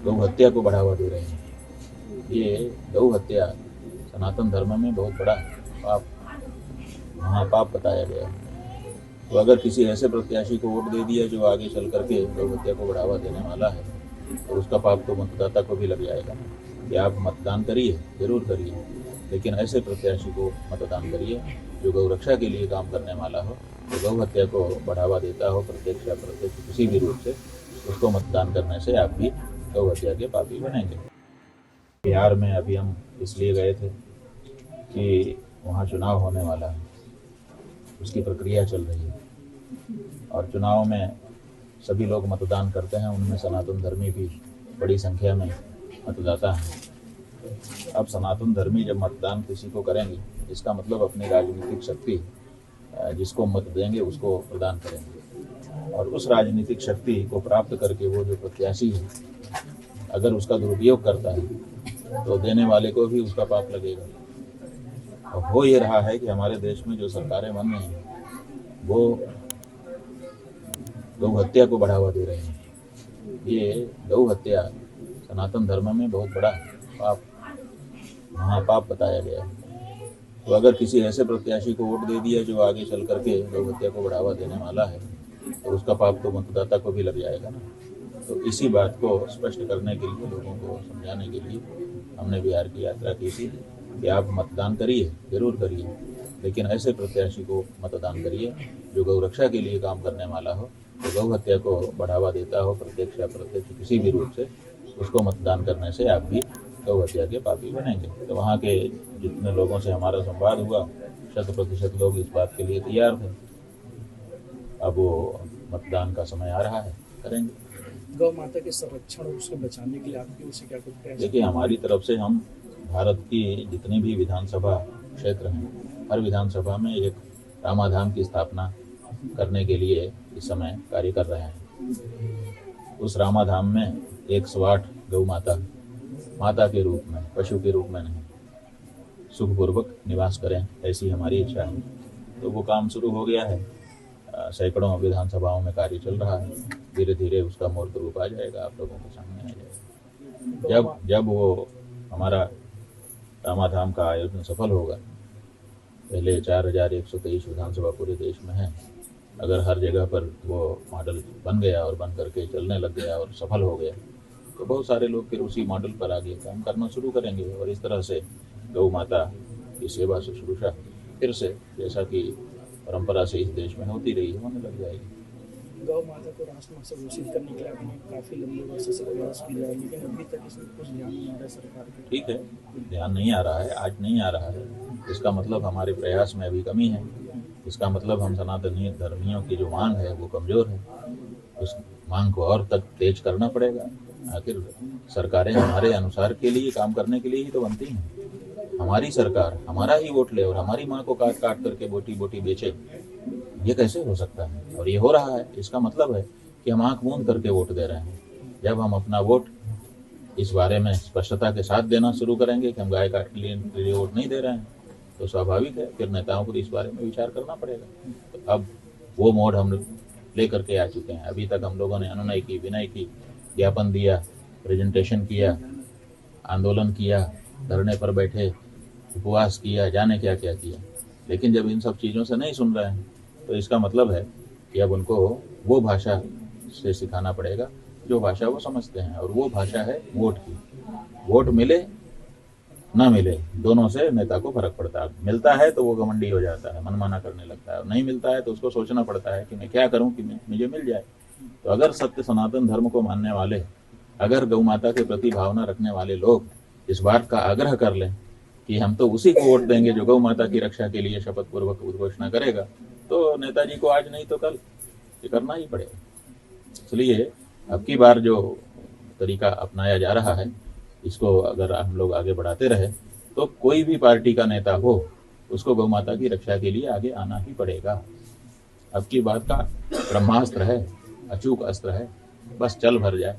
गौ हत्या को बढ़ावा दे रहे हैं। ये गौ हत्या सनातन धर्म में बहुत बड़ा पाप, महापाप बताया गया है। तो अगर किसी ऐसे प्रत्याशी को वोट दे दिया जो आगे चल करके गौ हत्या को बढ़ावा देने वाला है, तो उसका पाप तो मतदाता को भी लग जाएगा ना कि आप मतदान करिए, जरूर करिए, लेकिन ऐसे प्रत्याशी को मतदान करिए जो गौ रक्षा के लिए काम करने वाला हो। तो गौ हत्या को बढ़ावा देता हो प्रत्यक्ष या अप्रत्यक्ष किसी भी रूप से, उसको मतदान करने से आप भी गौ हत्या के पापी बनेंगे। बिहार में अभी हम इसलिए गए थे कि वहाँ चुनाव होने वाला है, उसकी प्रक्रिया चल रही है और चुनाव में सभी लोग मतदान करते हैं, उनमें सनातन धर्मी भी बड़ी संख्या में मतदाता हैं। अब सनातन धर्मी जब मतदान किसी को करेंगे, इसका मतलब अपनी राजनीतिक शक्ति जिसको मत देंगे उसको प्रदान करेंगे, और उस राजनीतिक शक्ति को प्राप्त करके वो जो प्रत्याशी है अगर उसका दुरुपयोग करता है तो देने वाले को भी उसका पाप लगेगा। और हो ये रहा है कि हमारे देश में जो सरकारें बन रही हैं वो गौ हत्या को बढ़ावा दे रहे हैं। ये गौ हत्या सनातन धर्म में बहुत बड़ा पाप, महापाप बताया गया है। तो अगर किसी ऐसे प्रत्याशी को वोट दे दिया जो आगे चल करके गौ हत्या को बढ़ावा देने वाला है, तो उसका पाप तो मतदाता को भी लग जाएगा ना। तो इसी बात को स्पष्ट करने के लिए, लोगों को समझाने के लिए हमने बिहार की यात्रा की थी कि आप मतदान करिए, जरूर करिए, लेकिन ऐसे प्रत्याशी को मतदान करिए जो गौ रक्षा के लिए काम करने वाला हो। तो गौ हत्या को बढ़ावा देता हो प्रत्यक्ष या अप्रत्यक्ष किसी भी रूप से, उसको मतदान करने से आप भी गौ हत्या के पापी बनेंगे। तो वहाँ के जितने लोगों से हमारा संवाद हुआ, 100% लोग इस बात के लिए तैयार थे। अब वो मतदान का समय आ रहा है, करेंगे। गौ माता के संरक्षण और उसको बचाने के लिए आपकी ओर से क्या कुछ प्रयास? देखिए, हमारी तरफ से हम भारत की जितनी भी विधानसभा क्षेत्र हैं, हर विधानसभा में एक रामाधाम की स्थापना करने के लिए इस समय कार्य कर रहे हैं। उस रामाधाम में 108 गौ माता, माता के रूप में, पशु के रूप में नहीं, सुखपूर्वक निवास करें, ऐसी हमारी इच्छा है। तो वो काम शुरू हो गया है, सैकड़ों विधानसभाओं में कार्य चल रहा है। धीरे धीरे उसका मूर्त रूप आ जाएगा, आप लोगों के सामने आ जाएगा। जब वो हमारा रामाधाम का आयोजन सफल होगा, पहले 4123 विधानसभा पूरे देश में है, अगर हर जगह पर वो मॉडल बन गया और बन करके चलने लग गया और सफल हो गया, तो बहुत सारे लोग फिर उसी मॉडल पर आगे काम करना शुरू करेंगे और इस तरह से गौ माता की सेवा शुश्रूषा फिर से, जैसा कि परंपरा से इस देश में होती रही है, होने लग जाएगी। गौ माता को राष्ट्रमाता से घोषित करने के लिए आपने काफी लंबे वर्षों से प्रयास किया है, लेकिन अभी तक इसमें कुछ ध्यान नहीं आ रहा है सरकार के। ठीक है, ध्यान नहीं आ रहा है, आज नहीं आ रहा है, इसका मतलब हमारे प्रयास में अभी कमी है। इसका मतलब हम सनातनी धर्मियों की जो मांग है वो कमजोर है, उस मांग को और तक तेज करना पड़ेगा। आखिर सरकारें हमारे अनुसार के लिए काम करने के लिए ही तो बनती हैं। हमारी सरकार हमारा ही वोट ले और हमारी माँ को काट काट करके बोटी बोटी बेचे, ये कैसे हो सकता है? और ये हो रहा है। इसका मतलब है कि हम आंख मूंद करके वोट दे रहे हैं। जब हम अपना वोट इस बारे में स्पष्टता के साथ देना शुरू करेंगे कि हम गाय काट के लिए वोट नहीं दे रहे हैं, तो स्वाभाविक है फिर नेताओं को इस बारे में विचार करना पड़ेगा। तो अब वो मोड हम ले करके आ चुके हैं। अभी तक हम लोगों ने अनुनय की, विनय की, ज्ञापन दिया, प्रेजेंटेशन किया, आंदोलन किया, धरने पर बैठे, उपवास किया, जाने क्या क्या किया, लेकिन जब इन सब चीज़ों से नहीं सुन रहे हैं तो इसका मतलब है कि अब उनको वो भाषा से सिखाना पड़ेगा जो भाषा वो समझते हैं, और वो भाषा है वोट की। वोट मिले ना मिले, दोनों से नेता को फर्क पड़ता है। मिलता है तो वो घमंडी हो जाता है, मनमाना करने लगता है, और नहीं मिलता है तो उसको सोचना पड़ता है कि मैं क्या करूं कि मुझे मिल जाए। तो अगर सत्य सनातन धर्म को मानने वाले, अगर गौ माता के प्रति भावना रखने वाले लोग इस बात का आग्रह कर लें कि हम तो उसी को वोट देंगे जो गौ माता की रक्षा के लिए शपथ पूर्वक उद्घोषणा करेगा, तो नेताजी को आज नहीं तो कल ये करना ही पड़ेगा। इसलिए अब की बार जो तरीका अपनाया जा रहा है, इसको अगर हम लोग आगे बढ़ाते रहे तो कोई भी पार्टी का नेता हो, उसको गौ माता की रक्षा के लिए आगे आना ही पड़ेगा। अब की बात का ब्रह्मास्त्र है, अचूक अस्त्र है, बस चल भर जाए।